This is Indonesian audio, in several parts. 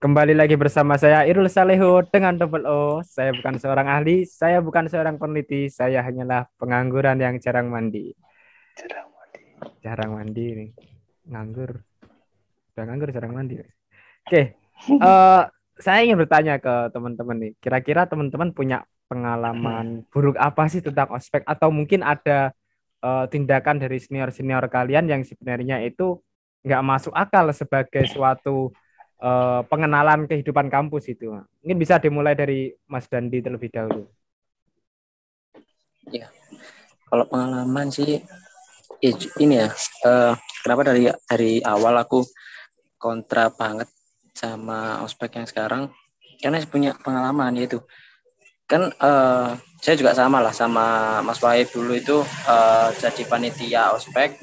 Kembali lagi bersama saya Irul Saleho dengan double O. Saya bukan seorang ahli, saya bukan seorang peneliti, saya hanyalah pengangguran yang jarang mandi. Jarang mandi. Jarang mandi nih. Nganggur. Udah nganggur jarang mandi. Oke. Saya ingin bertanya ke teman-teman nih. Kira-kira teman-teman punya pengalaman buruk apa sih tentang ospek atau mungkin ada tindakan dari senior-senior kalian yang sebenarnya itu nggak masuk akal sebagai suatu pengenalan kehidupan kampus itu. Mungkin bisa dimulai dari Mas Dandi terlebih dahulu. Ya, kalau pengalaman sih ini ya. Kenapa dari awal aku kontra banget sama ospek yang sekarang? Karena saya punya pengalaman yaitu kan saya juga sama lah sama Mas Wahid dulu itu jadi panitia ospek,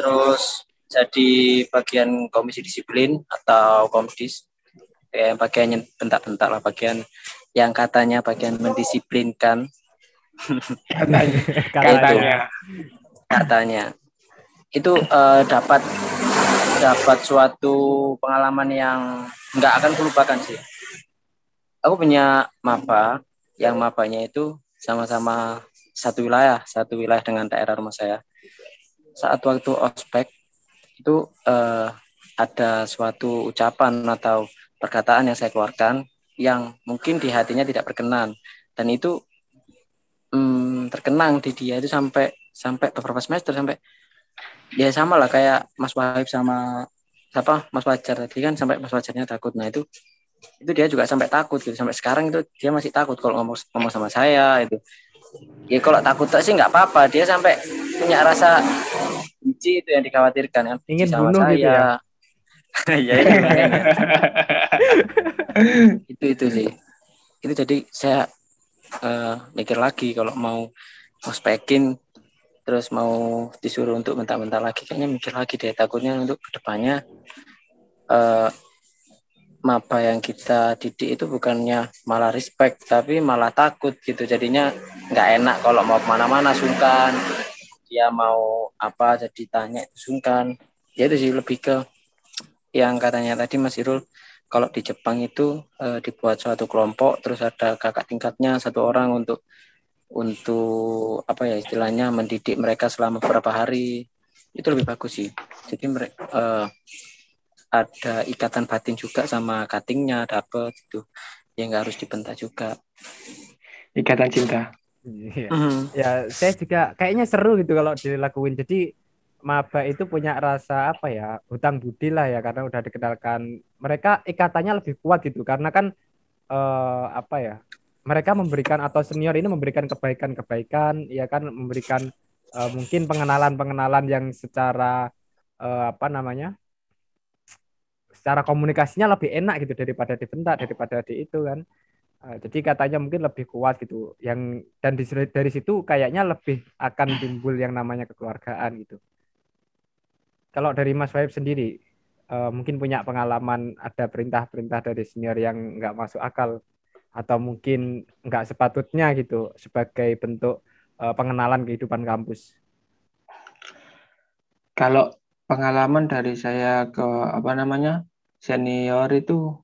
terus jadi bagian komisi disiplin atau komdis, bagian bentak-bentak lah, bagian yang katanya bagian mendisiplinkan. Katanya, Ya itu katanya. katanya itu dapat suatu pengalaman yang nggak akan kulupakan sih. Aku punya maba yang mabanya itu sama-sama satu wilayah dengan daerah rumah saya. Saat waktu ospek itu ada suatu ucapan atau perkataan yang saya keluarkan yang mungkin di hatinya tidak berkenan, dan itu terkenang di dia itu sampai sampai beberapa semester, sampai ya sama lah kayak Mas Wahib sama siapa Mas Wajar tadi kan, sampai Mas Wajarnya takut. Nah itu dia juga sampai takut gitu, sampai sekarang itu dia masih takut kalau ngomong sama saya itu. Ya kalau takut sih nggak apa-apa, dia sampai punya rasa benci, itu yang dikhawatirkan kan, benci Ingin sama bunuh gitu ya. saya. Ya itu makanya itu sih, itu jadi saya mikir lagi kalau mau ospekin terus mau disuruh untuk bentar-bentar lagi, kayaknya mikir lagi deh, takutnya untuk kedepannya maba yang kita didik itu bukannya malah respect tapi malah takut gitu, jadinya nggak enak kalau mau kemana-mana, sungkan dia mau apa jadi tanya itu sungkan. Ya itu sih lebih ke yang katanya tadi Mas Irul, kalau di Jepang itu dibuat suatu kelompok terus ada kakak tingkatnya satu orang untuk apa ya istilahnya mendidik mereka selama beberapa hari, itu lebih bagus sih. Jadi mereka ada ikatan batin juga sama cuttingnya dapet gitu, ya nggak harus dibentak juga. Ikatan cinta. Iya. Ya, saya juga kayaknya seru gitu kalau dilakuin. Jadi maba itu punya rasa apa ya, hutang budi lah ya, karena udah dikenalkan. Mereka ikatannya lebih kuat gitu karena kan apa ya, mereka memberikan atau senior ini memberikan kebaikan-kebaikan, ya kan, memberikan mungkin pengenalan-pengenalan yang secara apa namanya, secara komunikasinya lebih enak gitu daripada dibentak, daripada di itu kan. Jadi katanya mungkin lebih kuat gitu. Dan dari situ kayaknya lebih akan timbul yang namanya kekeluargaan gitu. Kalau dari Mas Waib sendiri, mungkin punya pengalaman ada perintah-perintah dari senior yang nggak masuk akal atau mungkin nggak sepatutnya gitu sebagai bentuk pengenalan kehidupan kampus. Kalau pengalaman dari saya ke senior itu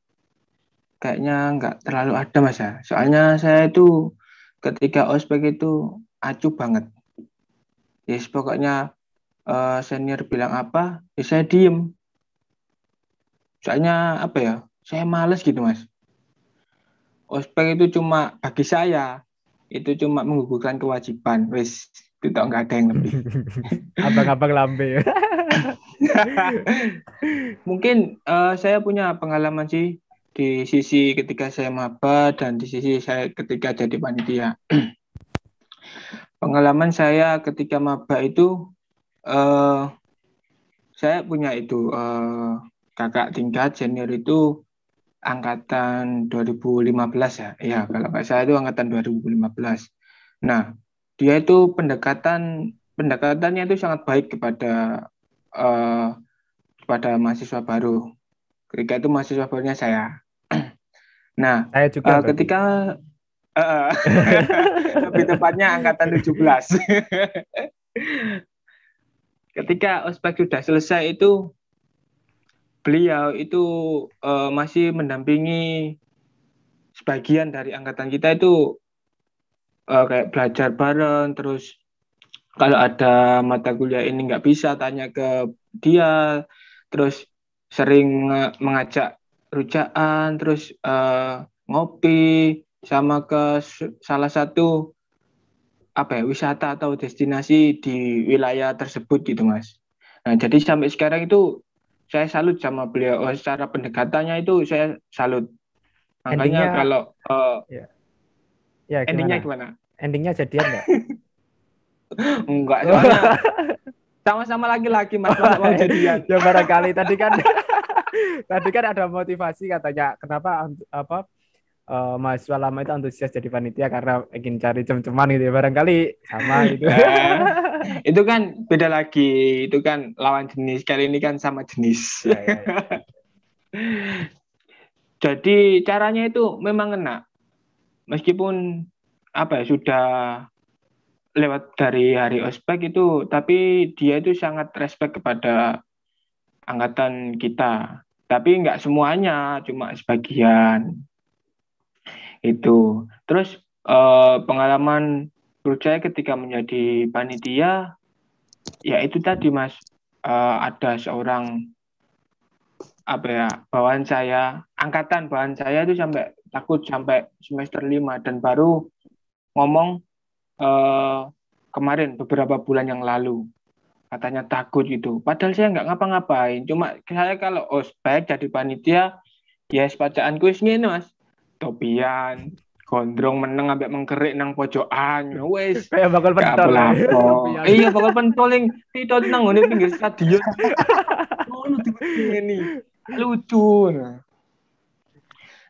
kayaknya nggak terlalu ada Mas ya. Soalnya saya itu ketika ospek itu acuh banget. Yes, pokoknya senior bilang apa, ya saya diem. Soalnya apa ya, saya males gitu Mas. Ospek itu cuma bagi saya itu cuma menggugurkan kewajiban. Wes, itu nggak ada yang lebih. Abang-abang lambe. Mungkin saya punya pengalaman sih di sisi ketika saya maba dan di sisi saya ketika jadi panitia. Pengalaman saya ketika maba itu eh, saya punya itu kakak tingkat senior itu angkatan 2015 ya. Iya, kalau nggak salah itu angkatan 2015. Nah, dia itu pendekatannya itu sangat baik eh, kepada mahasiswa baru. Ketika itu mahasiswa barunya saya. Nah, Saya juga berarti. ketika eh, lebih tepatnya angkatan 17. Ketika ospek sudah selesai itu beliau itu masih mendampingi sebagian dari angkatan kita itu kayak belajar bareng, terus kalau ada mata kuliah ini nggak bisa tanya ke dia, terus sering mengajak rujaan, terus ngopi sama ke salah satu wisata atau destinasi di wilayah tersebut gitu Mas. Nah jadi sampai sekarang itu saya salut sama beliau. Secara pendekatannya itu saya salut. Makanya Endingnya kalau ya endingnya gimana? gimana? Endingnya jadian nggak? Enggak, soalnya sama-sama laki-laki Mas, masa mau jadian. Ya barangkali tadi kan ada motivasi katanya kenapa mahasiswa lama itu antusias jadi panitia karena ingin cari cem-ceman gitu ya. Barangkali sama gitu. Itu kan beda lagi, itu kan lawan jenis. Kali ini kan sama jenis. Ya. Jadi caranya itu memang kena. Meskipun sudah lewat dari hari ospek itu, tapi dia itu sangat respect kepada angkatan kita. Tapi nggak semuanya, cuma sebagian. Itu. Terus pengalaman menurut saya ketika menjadi panitia, ya itu tadi Mas, ada seorang angkatan bawahan saya itu sampai takut sampai semester 5 dan baru ngomong kemarin beberapa bulan yang lalu katanya takut gitu. Padahal saya nggak ngapa-ngapain. Cuma saya kalau ospek jadi panitia, ya bacaan kuis ngene Mas. Topian, gondrong meneng ambek mengkerik nang pojokan. Wes. Kayak bakal pentol. Iya, bakal pentoling titot nang ngene pinggir stadion. Ngono ini. Lucu.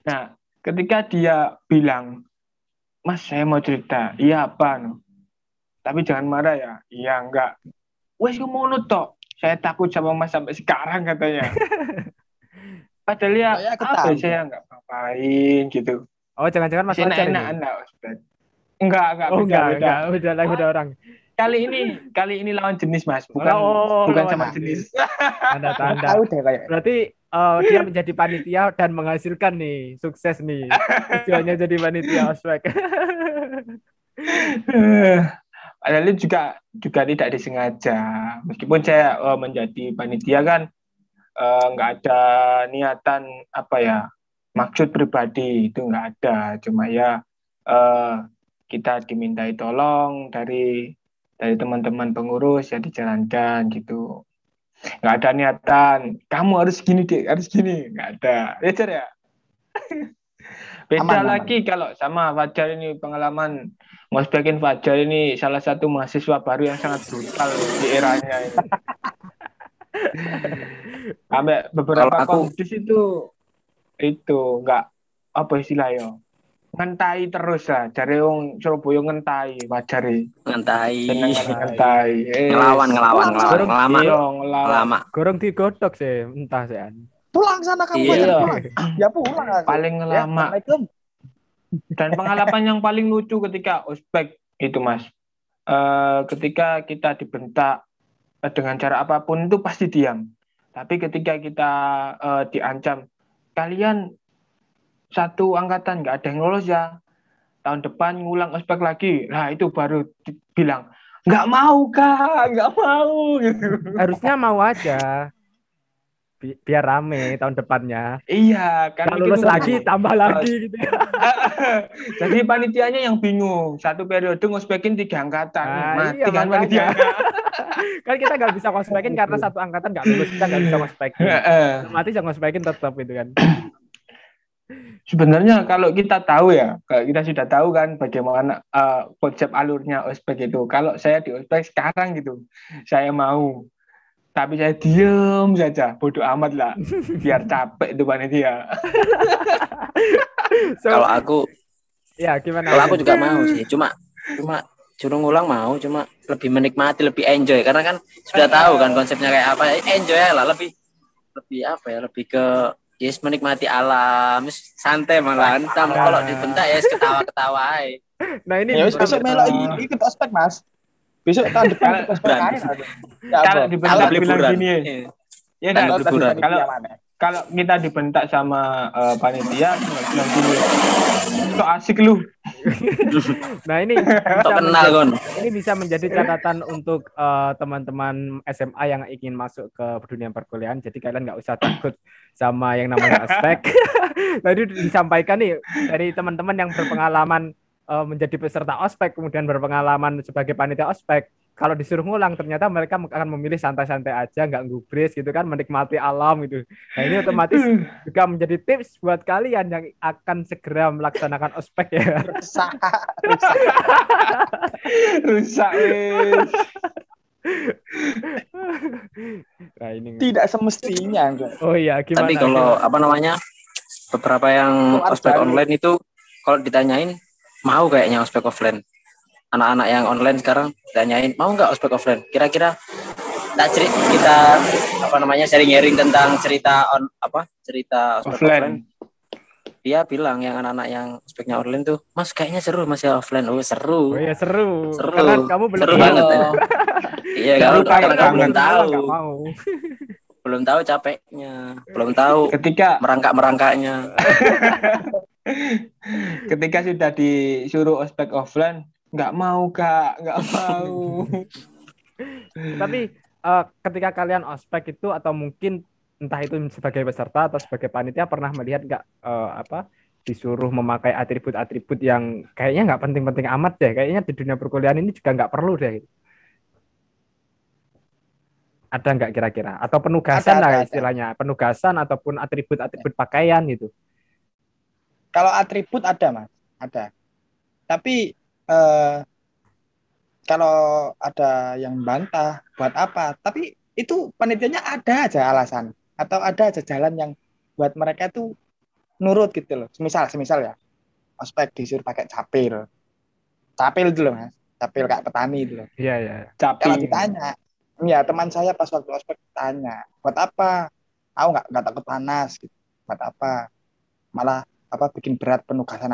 Nah, ketika dia bilang, "Mas, saya mau cerita." "Iya, apa?" "Tapi jangan marah ya." "Iya, enggak." "Wes ngono tok. Saya takut sama Mas sampai sekarang," katanya. Padahal ya saya enggak ngapain gitu. Oh, jangan-jangan Mas Fajar ini. Enggak, beda orang. Kali ini lawan jenis Mas, bukan sama jenis. Tanda-tanda. Berarti dia menjadi panitia dan menghasilkan nih, sukses nih. Tujuannya jadi panitia ospek. Padahal juga tidak disengaja. Meskipun saya menjadi panitia kan nggak ada niatan maksud pribadi, itu nggak ada. Cuma ya kita dimintai tolong dari teman-teman pengurus ya dijalankan gitu. Nggak ada niatan kamu harus gini deh, harus gini, nggak ada. Ya. Beda lagi kalau sama Fajar ini, pengalaman ngospekin Fajar ini salah satu mahasiswa baru yang sangat brutal di eranya ini. Sampai beberapa komdis itu nggak istilahnya ngentai terus lah, cari wong Surabaya ngentai Fajar ngentai ngelawan gorong digodok sih entah sih pulang sana kamu ya pulang paling lama ya, dan pengalaman yang paling lucu ketika ospek itu Mas, ketika kita dibentak dengan cara apapun itu pasti diam, tapi ketika kita diancam kalian satu angkatan nggak ada yang lolos ya, tahun depan ngulang ospek lagi, nah itu baru bilang nggak mau Kak, nggak mau gitu. Harusnya mau aja biar rame tahun depannya. Iya, kan lulus lagi tambah lagi gitu. Jadi panitianya yang bingung, satu periode ngospekin 3 angkatan, mati kan panitianya. Kan kita nggak bisa ngospekin karena satu angkatan nggak lulus, kita nggak bisa ngospekin. Mati jangan ngospekin tetap itu kan. Sebenarnya kalau kita tahu ya, kalau kita sudah tahu kan bagaimana konsep alurnya ospek itu. Kalau saya di ospek sekarang gitu, saya mau. Tapi saya diem saja, bodoh amat lah, biar capek itu panitia. Kalau aku, ya gimana? Kalau aku juga mau sih, cuma suruh ngulang mau, cuma lebih menikmati, lebih enjoy, karena kan sudah tahu kan konsepnya kayak apa, enjoy lah, lebih lebih ke yes menikmati alam, santai malah. Kalau dibentak ya ketawa-ketawa. Nah ini besok melok ikut ospek Mas. Besok tahun depan kalau dibentak bilang gini ya kan, kalau kita dibentak sama panitia nggak bilang gini, so asik lu. Nah ini ini bisa menjadi catatan untuk teman-teman SMA yang ingin masuk ke dunia perkuliahan. Jadi kalian nggak usah takut sama yang namanya ospek. Tadi disampaikan nih dari teman-teman yang berpengalaman menjadi peserta ospek, kemudian berpengalaman sebagai panitia ospek. Kalau disuruh ngulang, ternyata mereka akan memilih santai-santai aja, nggak gubris gitu kan, menikmati alam gitu. Nah ini otomatis juga menjadi tips buat kalian yang akan segera melaksanakan ospek ya. Rusak. Nah, ini Tidak semestinya enggak. Oh iya, gimana? Tapi kalau beberapa yang ospek online itu kalau ditanyain mau kayaknya ospek offline. Anak-anak yang online sekarang tanyain mau nggak ospek offline. Kira-kira kita sharing tentang cerita ospek offline. Dia bilang yang anak-anak yang ospeknya online tuh, Mas kayaknya seru Mas ya offline. Oh seru. Oh iya seru. Karena kamu belum seru banget. Iya karena kamu belum tahu. Belum tahu capeknya, belum tahu ketika merangkaknya. Ketika sudah disuruh ospek offline, nggak mau Kak, nggak mau. Tapi ketika kalian ospek itu atau mungkin entah itu sebagai peserta atau sebagai panitia pernah melihat nggak disuruh memakai atribut-atribut yang kayaknya nggak penting-penting amat deh, kayaknya di dunia perkuliahan ini juga nggak perlu deh. Ada nggak kira-kira? Atau penugasan istilahnya, penugasan ataupun atribut-atribut pakaian gitu? Kalau atribut ada Mas, ada. Tapi kalau ada yang bantah buat apa, tapi itu panitianya ada aja alasan atau ada aja jalan yang buat mereka itu nurut gitu loh. Semisal ya ospek disuruh pakai capil itu loh Mas, capil kayak petani itu loh. Iya. Kalau ditanya, ya teman saya pas waktu ospek tanya buat apa, aku nggak takut panas gitu. Buat apa, malah bikin berat penugasan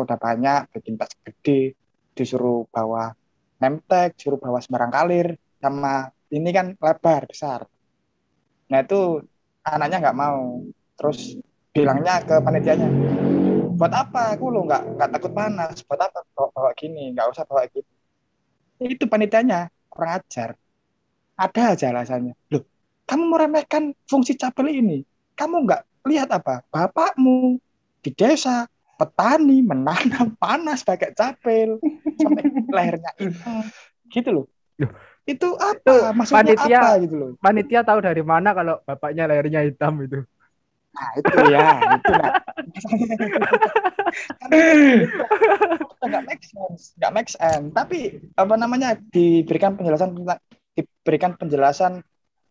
udah banyak, bikin tas gede, disuruh bawa nemtek, disuruh bawa sembarang kalir, sama ini kan lebar besar. Nah itu anaknya nggak mau, terus bilangnya ke panitianya, buat apa, aku lo nggak takut panas, buat apa bawa gini, nggak usah bawa gitu. Itu panitianya kurang ajar, ada aja alasannya. Loh, kamu meremehkan fungsi capil ini, kamu nggak lihat apa, bapakmu di desa petani menanam panas pakai capil sampai lehernya hitam gitu loh. Itu apa maksudnya, panitia, apa gitu loh. Panitia tahu dari mana kalau bapaknya lehernya hitam itu? Nah itu ya, itu lah. Nggak make sense. Tapi diberikan penjelasan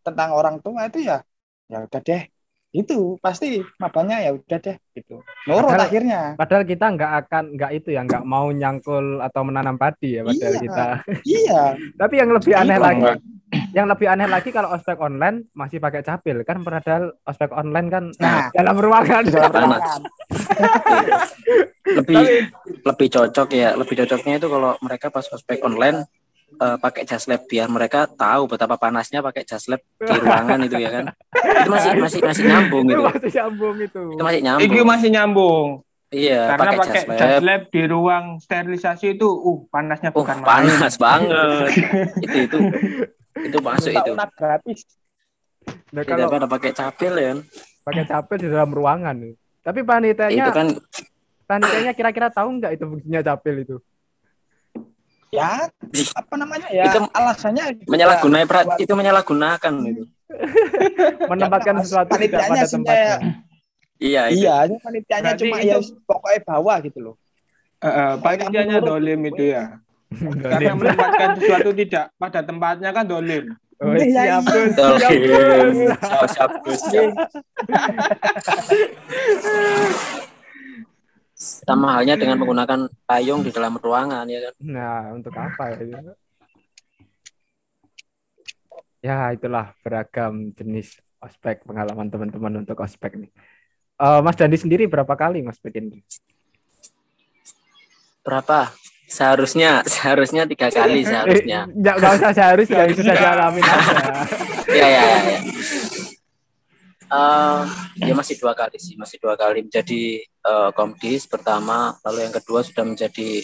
tentang orang tua itu ya udah deh. Itu pasti mabanya ya udah deh gitu. Nurut akhirnya. Padahal kita nggak mau nyangkul atau menanam padi ya padahal kita. Iya. Tapi yang lebih aneh lagi kalau ospek online masih pakai capil kan, padahal ospek online kan dalam ruangan. lebih cocoknya itu kalau mereka pas ospek online pakai jas lab, biar mereka tahu betapa panasnya pakai jas lab di ruangan itu ya kan. Itu masih nyambung gitu. Itu masih nyambung. Iya, karena pakai jas lab di ruang sterilisasi itu panasnya bukan panas banget. itu masuk itu. Gratis. Nah, kalau pada pakai capil ya. Pakai capil di dalam ruangan. Tapi panitianya kira-kira tahu nggak itu fungsinya capil itu? Ya, apa namanya ya? Itu alasannya menyalahgunakan itu. Menempatkan sesuatu tidak pada tempatnya. Iya, panitianya cuma ya pokoknya bawa gitu loh. Panitianya dolim itu ya. Karena menempatkan sesuatu tidak pada tempatnya kan dolim. Oh, siap Gus. Sama halnya dengan menggunakan payung di dalam ruangan ya kan. Nah, untuk apa ya? Ya, itulah beragam jenis ospek, pengalaman teman-teman untuk ospek nih. Mas Dandi sendiri berapa kali ngospek ini? Berapa? Seharusnya 3 kali seharusnya. Enggak usah seharusnya, itu saja alamin aja. Iya. Ya masih 2 kali sih, masih 2 kali menjadi komdis pertama, lalu yang kedua sudah menjadi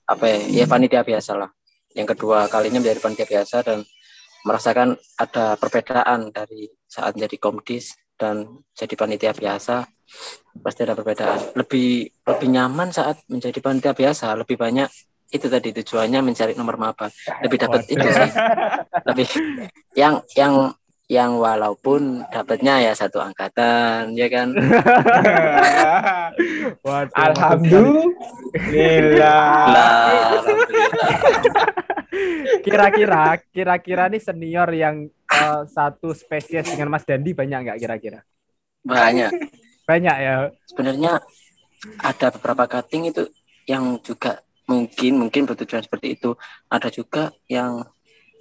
apa ya, ya panitia biasa lah. Yang kedua kalinya menjadi panitia biasa dan merasakan ada perbedaan dari saat menjadi komdis dan jadi panitia biasa. Pasti ada perbedaan. Lebih nyaman saat menjadi panitia biasa, lebih banyak itu tadi tujuannya mencari nomor maba, lebih dapat itu Waduh. sih, lebih yang walaupun dapatnya ya satu angkatan ya kan. Waduh. Alhamdulillah. Alhamdulillah. Kira-kira nih senior yang satu spesies dengan Mas Dandi banyak nggak kira-kira? Banyak. Banyak ya. Sebenarnya ada beberapa cutting itu yang juga mungkin bertujuan seperti itu. Ada juga yang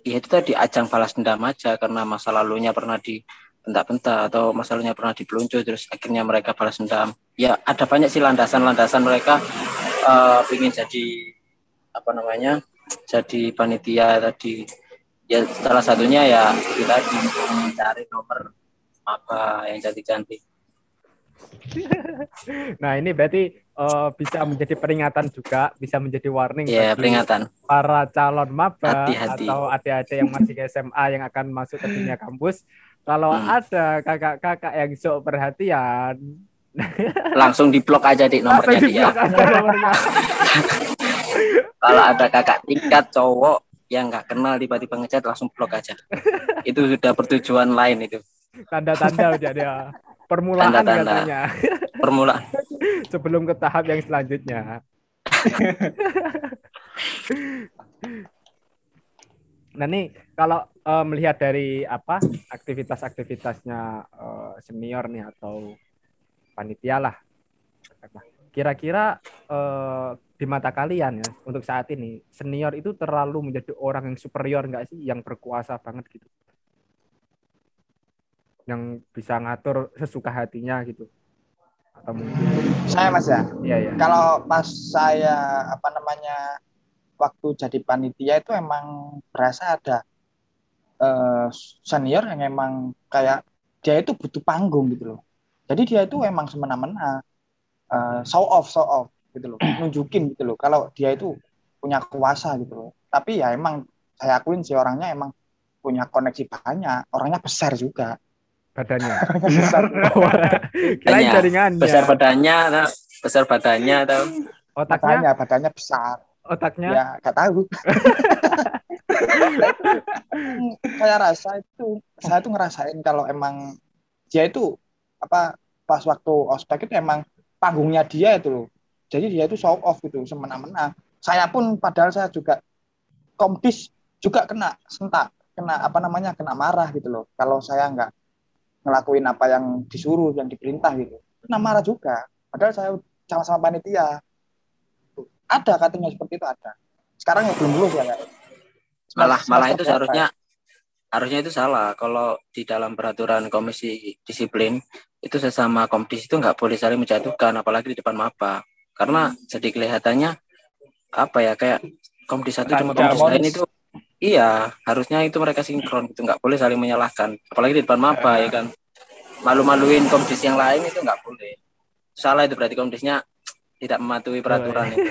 ya itu tadi ajang balas dendam aja karena masa lalunya pernah dibentak-bentak atau masa lalunya pernah dipeluncur terus akhirnya mereka balas dendam. Ya ada banyak sih landasan-landasan mereka ingin jadi apa namanya, jadi panitia tadi. Ya salah satunya ya itu tadi mencari nomor maba yang cantik-cantik. Nah, ini berarti bisa menjadi peringatan juga, bisa menjadi warning Ya bagi peringatan, para calon maba hati-hati. atau adik-adik yang masih ke SMA yang akan masuk ke dunia kampus. Kalau ada kakak-kakak yang sok perhatian, Langsung diblok aja di nomornya langsung dia. di-block aja nomornya. Kalau ada kakak tingkat cowok yang nggak kenal tiba-tiba ngechat langsung blok aja. Itu sudah pertujuan lain itu. Tanda-tanda udah dia. Permulaan Tanda-tanda katanya. permulaan. Sebelum ke tahap yang selanjutnya. Nah nih kalau melihat dari apa aktivitas-aktivitasnya senior nih atau panitia lah, kira-kira di mata kalian ya untuk saat ini senior itu terlalu menjadi orang yang superior nggak sih, yang berkuasa banget gitu, yang bisa ngatur sesuka hatinya gitu, atau mungkin Saya Mas ya, iya. kalau pas saya apa namanya waktu jadi panitia itu emang berasa ada senior yang emang kayak dia itu butuh panggung gitu loh. Jadi dia itu emang semena-mena show off gitu loh, nunjukin gitu loh kalau dia itu punya kuasa gitu loh. Tapi ya emang saya akuin sih orangnya emang punya koneksi banyak, orangnya besar juga. badannya. Besar. Kirain Hanya jaringannya. besar badannya atau Otaknya Badannya besar. otaknya Ya nggak tahu. Saya rasa itu, saya tuh ngerasain kalau emang dia itu apa pas waktu ospek itu emang panggungnya dia itu loh. Jadi dia itu show off gitu, semena-mena. Saya pun padahal saya juga komdis juga kena sentak, kena apa namanya, kena marah gitu loh. Kalau saya nggak ngelakuin apa yang disuruh, yang diperintah gitu, kena marah juga. Padahal saya sama-sama panitia. Ada katanya seperti itu ada. Sekarang ya belum lulus ya. malah itu Berapa ya? harusnya itu salah. Kalau di dalam peraturan komisi disiplin itu sesama komdis itu nggak boleh saling menjatuhkan apalagi di depan maba karena jadi kelihatannya apa ya kayak komdis satu sama komdis lain itu iya harusnya itu mereka sinkron gitu, nggak boleh saling menyalahkan apalagi di depan maba ya kan, malu-maluin komdis yang lain itu nggak boleh, salah itu berarti komdisnya tidak mematuhi peraturan itu.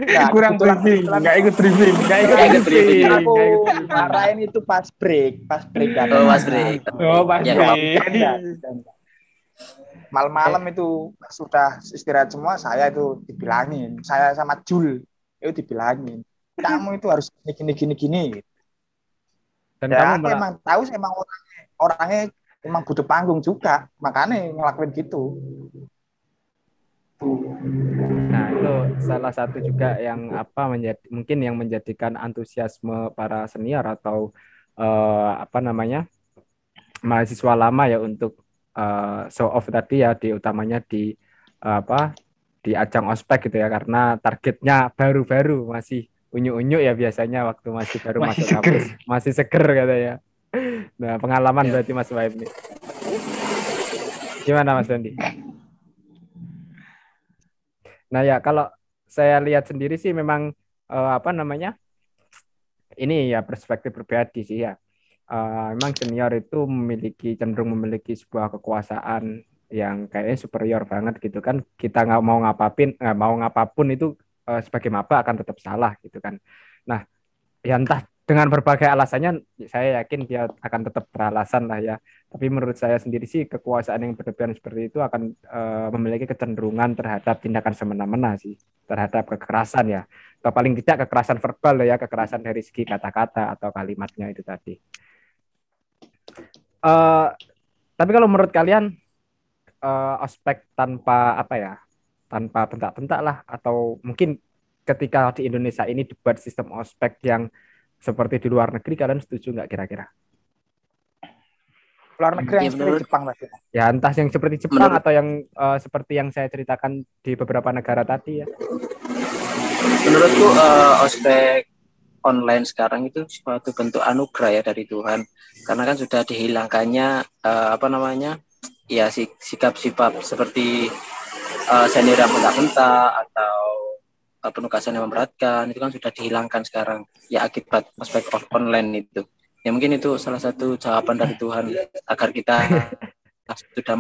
Ya, kurang briefing, nggak ikut briefing. Aku marahin itu pas break kan. Oh mas break. Pas Ya, break. Malam-malam itu sudah istirahat semua, saya itu dibilangin, saya sama Jul itu dibilangin, kamu itu harus gini. dan Ya kamu aku emang tahu sih emang orangnya emang butuh panggung juga, makanya ngelakuin gitu. Nah, itu salah satu juga yang apa mungkin yang menjadikan antusiasme para senior atau apa namanya mahasiswa lama ya untuk show off tadi ya, di utamanya di apa di ajang ospek gitu ya, karena targetnya baru-baru, masih unyu-unyu ya biasanya waktu masih baru Masih masuk seger. kampus, masih seger katanya. Nah, pengalaman Ya. berarti Mas Wahid nih. Gimana Mas Dandi? Nah ya kalau saya lihat sendiri sih memang apa namanya ini ya perspektif pribadi sih ya. memang senior itu cenderung memiliki sebuah kekuasaan yang kayaknya superior banget gitu kan. Kita nggak mau ngapapun itu sebagai maba akan tetap salah gitu kan. Nah, ya entah dengan berbagai alasannya, saya yakin dia akan tetap beralasan lah ya. Tapi menurut saya sendiri sih kekuasaan yang berlebihan seperti itu akan memiliki kecenderungan terhadap tindakan semena-mena sih, terhadap kekerasan ya. Atau paling tidak kekerasan verbal ya, kekerasan dari segi kata-kata atau kalimatnya itu tadi. Tapi kalau menurut kalian ospek tanpa tanpa bentak-bentak lah, atau mungkin ketika di Indonesia ini dibuat sistem ospek yang seperti di luar negeri, kalian setuju nggak kira-kira? Luar negeri yang seperti Jepang maksudnya? Ya entah yang seperti Jepang atau yang seperti yang saya ceritakan di beberapa negara tadi ya. Menurutku ospek online sekarang itu suatu bentuk anugerah ya dari Tuhan, karena kan sudah dihilangkannya ya sikap-sikap seperti senior yang bentak-bentak atau penugasan yang memberatkan, itu kan sudah dihilangkan sekarang ya akibat ospek online itu. Ya mungkin itu salah satu jawaban dari Tuhan agar kita sudah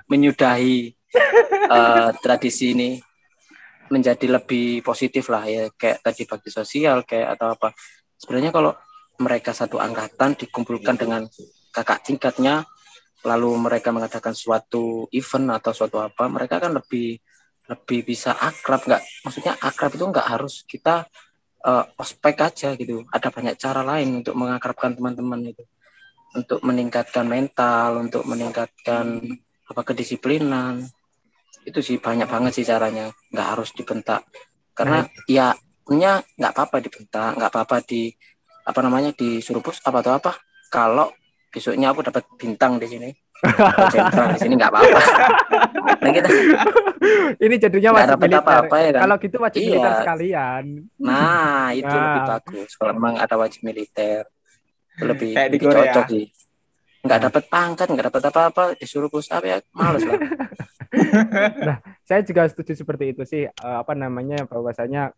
menyudahi tradisi ini menjadi lebih positif lah ya, kayak tadi bakti sosial kayak atau apa. Sebenarnya kalau mereka satu angkatan dikumpulkan dengan kakak tingkatnya, lalu mereka mengadakan suatu event atau suatu apa, mereka kan lebih bisa akrab. Maksudnya akrab itu nggak harus kita ospek aja gitu, ada banyak cara lain untuk mengakrabkan teman-teman itu, untuk meningkatkan mental, untuk meningkatkan kedisiplinan. Itu sih banyak banget sih caranya, nggak harus dibentak, karena ya punya nggak apa-apa dibentak, nggak apa-apa disuruh push apa atau apa, kalau besoknya aku dapat bintang di sini atau central di sini nggak apa-apa. Nah kita ini jadinya wajib militer apa-apa, ya kan? Kalau gitu wajib militer sekalian. Nah itu lebih bagus kalau memang ada wajib militer, itu lebih cocok sih. Nggak dapat pangkat, nggak dapat apa-apa, disuruh push up ya males lah. Nah, saya juga setuju seperti itu sih. Bahwasanya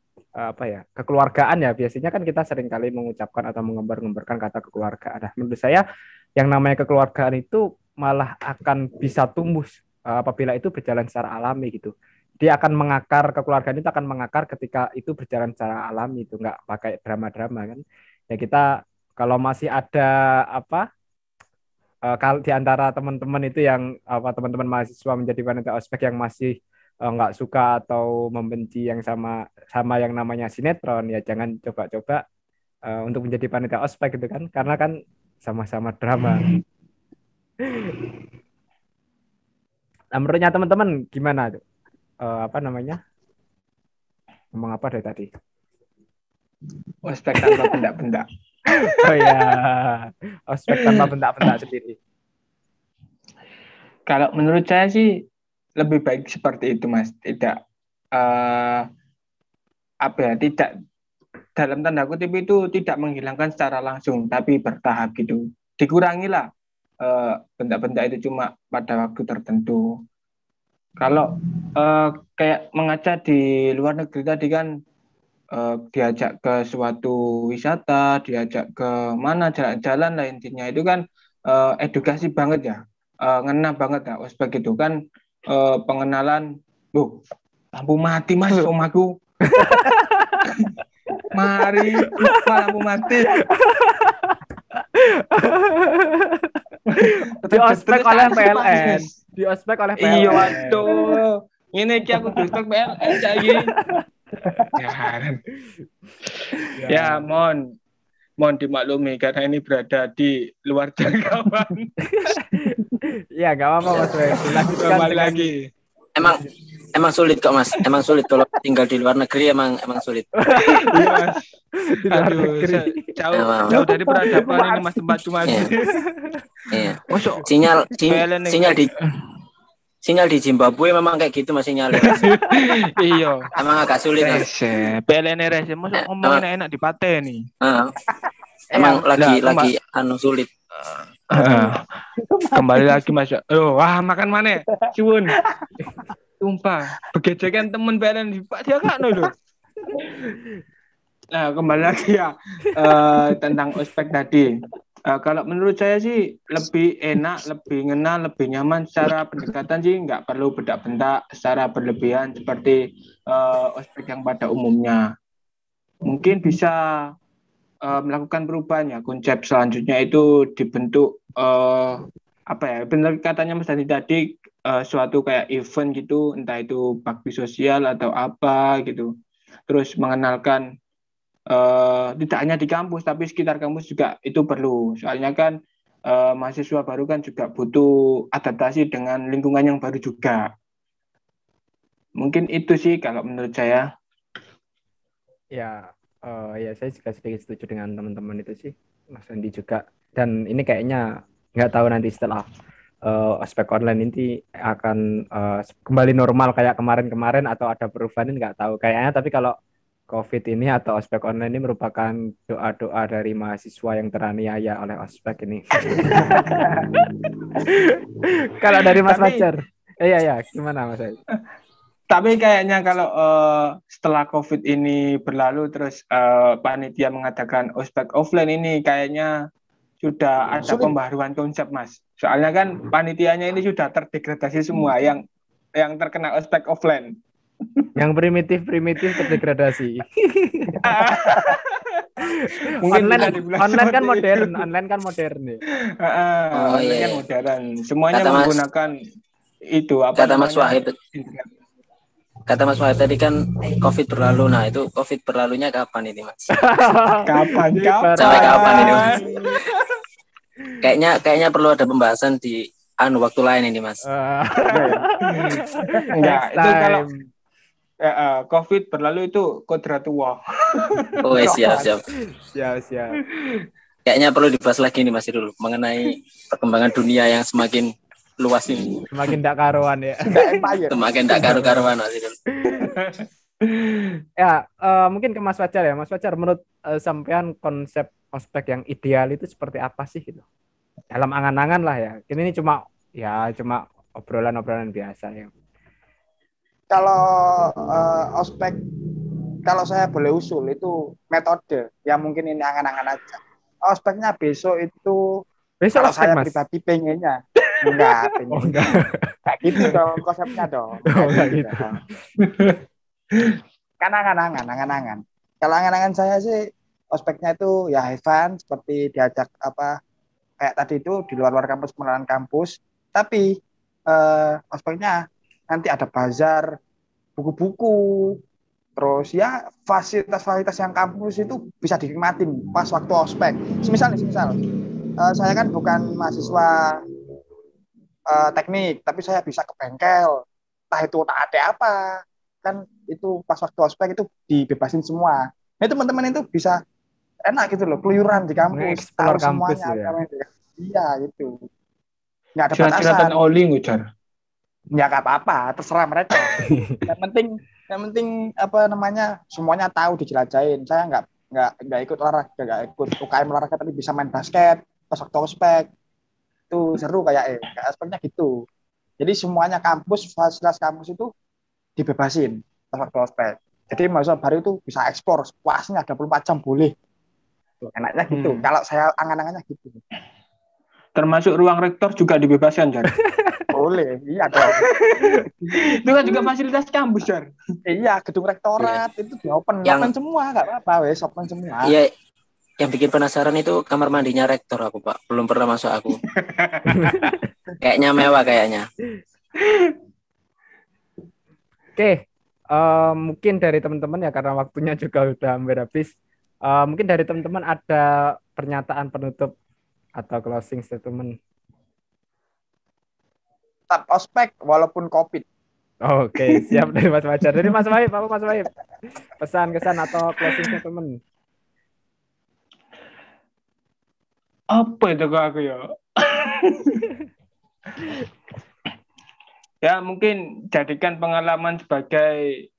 kekeluargaan ya, biasanya kan kita sering kali mengucapkan atau mengembar-ngembarkan kata kekeluargaan. Nah, menurut saya yang namanya kekeluargaan itu malah akan bisa tumbuh apabila itu berjalan secara alami gitu. Dia akan mengakar, kekeluargaan itu akan mengakar ketika itu berjalan secara alami, itu nggak pakai drama-drama kan. Ya kita kalau masih ada kalau di antara teman-teman itu yang teman-teman mahasiswa menjadi panitia ospek yang masih nggak suka atau membenci yang sama yang namanya sinetron, ya jangan coba-coba untuk menjadi panitia ospek gitu kan, karena kan sama-sama drama. Nah, menurutnya teman-teman gimana tuh? Ngomong apa dari tadi? Ospek tanpa bentak-bentak. Oh ya, ospek tanpa bentak-bentak sendiri. Kalau menurut saya sih lebih baik seperti itu, Mas. Tidak tidak dalam tanda kutip itu tidak menghilangkan secara langsung, tapi bertahap gitu. Dikurangilah bentak-bentak itu cuma pada waktu tertentu. Kalau kayak mengaca di luar negeri tadi kan, diajak ke suatu wisata, diajak ke mana jalan-jalan lah, intinya itu kan edukasi banget ya, ngena banget ya ospek itu kan, pengenalan. Loh, lampu mati Mas, omaku. Mari lupa lampu mati. Di ospek oleh PLN. Di ospek oleh PLN. Iya, waduh. Ini ki aku di ospek PLN lagi. Ya, mohon dimaklumi karena ini berada di luar jangkauan. Iya, nggak apa-apa Mas. Kembali lagi. Emang sulit kok Mas. Emang sulit kalau tinggal di luar negeri, emang sulit. Iya Mas. Aduh, jauh dari peradaban ini Mas, tempat cuma. Iya. Sinyal di Zimbabwe memang kayak gitu Mas sinyalnya. Iya. Emang agak sulit Mas. PLN rese masa ngomong enak di Pate nih. Emang lagi sulit. Kembali lagi Mas. Wah, makan mana? Ciwun. Sumpah, begejekan temen PLN di Pak dia kan lho. Nah, kembali lagi ya tentang ospek tadi. Kalau menurut saya sih lebih enak, lebih ngena, lebih nyaman secara pendekatan sih nggak perlu bedak-bentak secara berlebihan seperti ospek yang pada umumnya. Mungkin bisa melakukan perubahan ya. Konsep selanjutnya itu dibentuk apa ya? Benar katanya Mas Dani tadi suatu kayak event gitu, entah itu bakti sosial atau apa gitu. Terus mengenalkan tidak hanya di kampus tapi sekitar kampus juga itu perlu. Soalnya kan mahasiswa baru kan juga butuh adaptasi dengan lingkungan yang baru juga. Mungkin itu sih kalau menurut saya. Ya, ya saya juga sedikit setuju dengan teman-teman itu sih, Mas Andi juga. Dan ini kayaknya nggak tahu nanti setelah ospek online ini akan kembali normal kayak kemarin-kemarin atau ada perubahan ini nggak tahu. Kayaknya tapi kalau COVID ini atau ospek online ini merupakan doa-doa dari mahasiswa yang teraniaya oleh ospek ini. Kalau dari Mas Fajar, iya ya, gimana Mas Fajar? Tapi kayaknya kalau setelah COVID ini berlalu terus panitia mengadakan ospek offline ini kayaknya sudah ada pembaharuan konsep Mas. Soalnya kan panitianya ini sudah terdegradasi semua yang terkena ospek offline. Yang primitif terdegradasi. Online kan modern ya. Online kan modern. Semuanya menggunakan itu apa kata Mas Wahid. Kata Mas Wahid tadi kan COVID berlalu. Nah, itu COVID berlalunya kapan ini, Mas? Kapan? Sampai kapan ini, Mas? Kayaknya perlu ada pembahasan di waktu lain ini, Mas. Enggak, itu kalau COVID berlalu itu kodratua. Oh, siap. Kayaknya perlu dibahas lagi nih Mas dulu mengenai perkembangan dunia yang semakin luas ini. Semakin tak karuan ya. Semakin tak karu-karuan Mas dulu. Ya, mungkin ke Mas Fajar ya. Mas Fajar, menurut sampean konsep ospek yang ideal itu seperti apa sih gitu? Dalam angan-angan lah ya. Ini cuma obrolan-obrolan biasa ya. Kalau ospek, kalau saya boleh usul itu metode yang mungkin ini angan-angan aja. Ospeknya besok itu kalau saya Mas pribadi pengennya enggak. Kayak gitu dong konsepnya dong. Gitu. Kan angan-angan. Kalau angan-angan saya sih ospeknya itu ya have fun, seperti diajak apa kayak tadi itu di luar kampus, pengenalan kampus. Tapi ospeknya nanti ada bazar, buku-buku, terus ya fasilitas-fasilitas yang kampus itu bisa dinikmatin pas waktu ospek. Semisal saya kan bukan mahasiswa teknik, tapi saya bisa ke bengkel, entah itu tak ada apa, kan itu pas waktu ospek itu dibebasin semua. Nah, teman-teman itu bisa enak gitu loh, keluyuran di kampus, tahu kampus semuanya. Iya gitu. Nggak ada batasan. Curhatan oli ngujar. Ya nggak apa-apa, terserah mereka. yang penting apa namanya semuanya tahu dijelajahin. Saya nggak ikut olahraga, nggak ikut UKM olahraga, tapi bisa main basket pas waktu ospek. Itu seru kayak aspeknya gitu. Jadi semuanya kampus, fasilitas kampus itu dibebasin pas waktu ospek. Jadi mahasiswa baru itu bisa ekspor puasnya 24 jam boleh. Enaknya gitu. Kalau saya angan-angannya gitu. Termasuk ruang rektor juga dibebaskan, Jar. Boleh, iya dong. Itu kan juga fasilitas kampus, Jar. Iya, gedung rektorat itu di open semua, nggak apa-apa, wes open semua. Iya, yang bikin penasaran itu kamar mandinya rektor aku, Pak. Belum pernah masuk aku. Kayaknya mewah kayaknya. Oke, mungkin dari teman-teman ya karena waktunya juga udah hampir habis. Mungkin dari teman-teman ada pernyataan penutup atau closing statement. Tetap ospek walaupun COVID. Oke, siap dari Mas Fajar. Dari Mas Wahib, Mas Wahib. Pesan-kesan atau closing statement. Apa itu kok aku ya? Ya mungkin jadikan pengalaman sebagai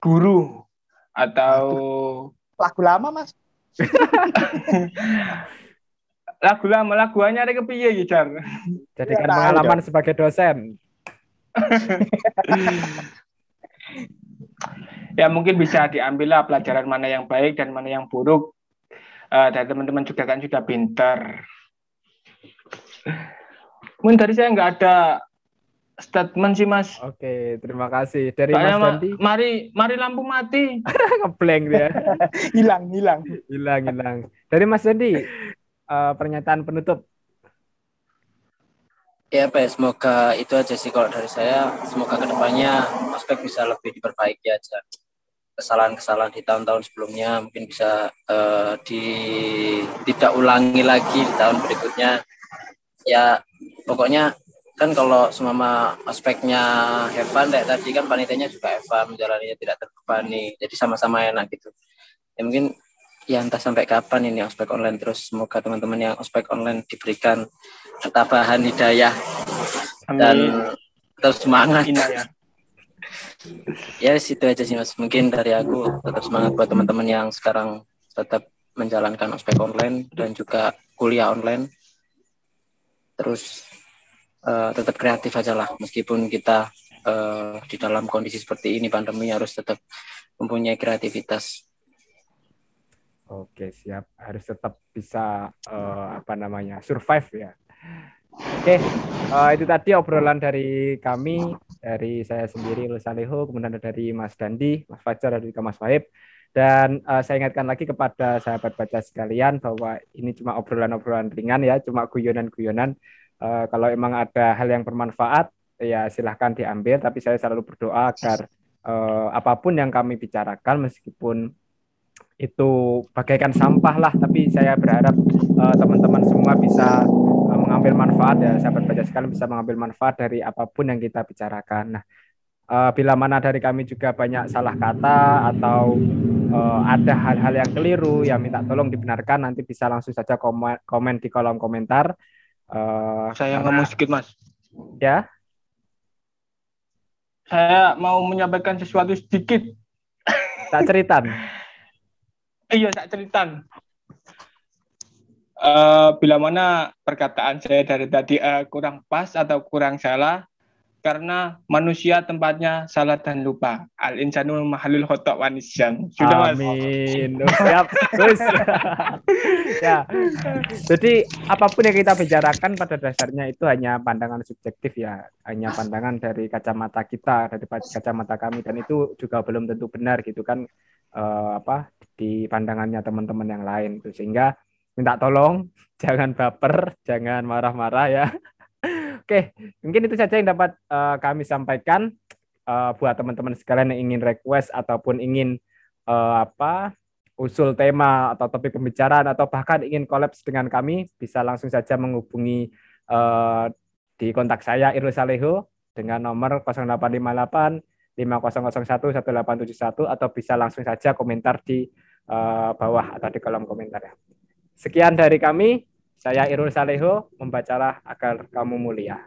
guru atau lagu lama Mas. lagu anyar kepiye iki, Jar? Jadikan pengalaman sebagai dosen. Ya mungkin bisa diambil lah pelajaran mana yang baik dan mana yang buruk dari teman-teman juga kan sudah pinter. Mungkin dari saya nggak ada statement sih Mas. Oke, terima kasih. Dari Soalnya Mas Dandi, mari lampu mati. ngeblank dia. Hilang. Hilang. Dari Mas Dandi, pernyataan penutup. Ya apa ya, semoga itu aja sih kalau dari saya. Semoga kedepannya ospek bisa lebih diperbaiki aja. Kesalahan-kesalahan di tahun-tahun sebelumnya mungkin bisa tidak ulangi lagi di tahun berikutnya. Ya pokoknya kan kalau semua ospeknya have fun, kayak tadi kan panitianya juga have fun, menjalaninya tidak terbebani, jadi sama-sama enak gitu. Ya mungkin ya entah sampai kapan ini ospek online terus. Semoga teman-teman yang ospek online diberikan ketabahan, hidayah, dan tetap semangat. Ya situ aja sih Mas, mungkin dari aku. Tetap semangat buat teman-teman yang sekarang tetap menjalankan ospek online dan juga kuliah online. Terus tetap kreatif aja lah, meskipun kita di dalam kondisi seperti ini pandemi harus tetap mempunyai kreativitas. Oke, siap. Harus tetap bisa survive ya. Oke, itu tadi obrolan dari kami, dari saya sendiri Lul Saleho, kemudian dari Mas Dandi, Mas Fajar, dan juga Mas Wahib. Dan saya ingatkan lagi kepada sahabat baca sekalian bahwa ini cuma obrolan-obrolan ringan ya, cuma guyonan-guyonan. Kalau emang ada hal yang bermanfaat, ya silahkan diambil. Tapi saya selalu berdoa agar apapun yang kami bicarakan, meskipun itu bagaikan sampah lah, tapi saya berharap teman-teman semua bisa mengambil manfaat ya, sahabat baca sekalian bisa mengambil manfaat dari apapun yang kita bicarakan. Nah, bila mana dari kami juga banyak salah kata atau ada hal-hal yang keliru, ya minta tolong dibenarkan, nanti bisa langsung saja komen di kolom komentar. Saya ngomong sedikit Mas. Ya. Saya mau menyampaikan sesuatu sedikit. Tak ceritan. Iya, tak ceritan. Bila mana perkataan saya dari tadi kurang pas atau kurang salah, karena manusia tempatnya salah dan lupa. Al insanul mahalul khotok wa nisyan. Sudah Mas. Amin. Siap. Terus. Ya. Jadi apapun yang kita bicarakan pada dasarnya itu hanya pandangan subjektif ya, hanya pandangan dari kacamata kita, dari kacamata kami, dan itu juga belum tentu benar gitu kan, di pandangannya teman-teman yang lain. Sehingga minta tolong jangan baper, jangan marah-marah ya. Oke, mungkin itu saja yang dapat kami sampaikan. Buat teman-teman sekalian yang ingin request ataupun ingin usul tema atau topik pembicaraan atau bahkan ingin kolaps dengan kami, bisa langsung saja menghubungi di kontak saya Irul Saleho dengan nomor 0858 5001 1871 atau bisa langsung saja komentar di bawah atau di kolom komentar ya. Sekian dari kami. Saya Irul Saleho, membacalah agar kamu mulia.